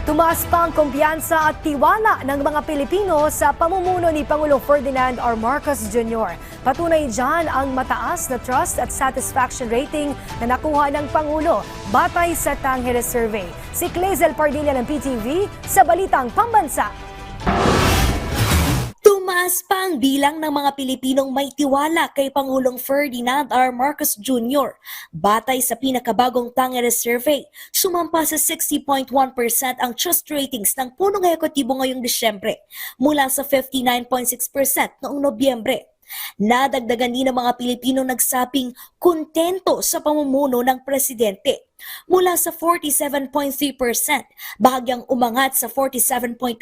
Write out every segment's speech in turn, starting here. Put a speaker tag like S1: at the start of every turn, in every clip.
S1: Tumaas pa ang kumpiyansa at tiwala ng mga Pilipino sa pamumuno ni Pangulong Ferdinand R. Marcos Jr. Patunay dyan ang mataas na trust at satisfaction rating na nakuha ng Pangulo batay sa Tangere Survey. Si Clazel Pardilla ng PTV sa Balitang Pambansa.
S2: Tumaas pa ang bilang ng mga Pilipinong may tiwala kay Pangulong Ferdinand R. Marcos Jr. Batay sa pinakabagong Tangere Survey, sumampa sa 60.1% ang trust ratings ng punong ehekutibo ngayong Disyembre mula sa 59.6% noong Nobyembre. Nadagdagan din ng mga Pilipino nagsabing kontento sa pamumuno ng presidente mula sa 47.3%, bahagyang umangat sa 47.9%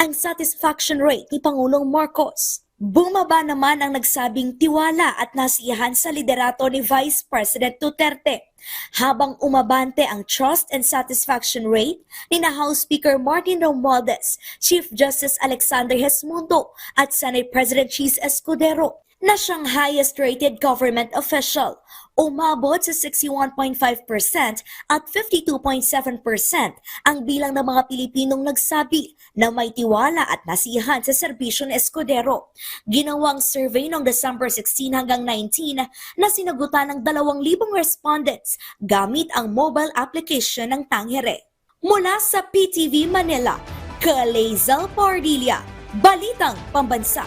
S2: ang satisfaction rate ni Pangulong Marcos. Bumaba naman ang nagsabing tiwala at nasiyahan sa liderato ni Vice President Duterte, habang umabante ang trust and satisfaction rate ni House Speaker Martin Romualdez, Chief Justice Alexander Gesmundo at Senate President Cheese Escudero na siyang highest-rated government official. Umabot sa 61.5% at 52.7% ang bilang ng mga Pilipinong nagsabi na may tiwala at nasiyahan sa serbisyo ni Escudero. Ginawang survey noong December 16 hanggang 19 na sinagutan ng 2,000 respondents gamit ang mobile application ng Tangere. Mula sa PTV Manila, Clazel Pardilla, Balitang Pambansa.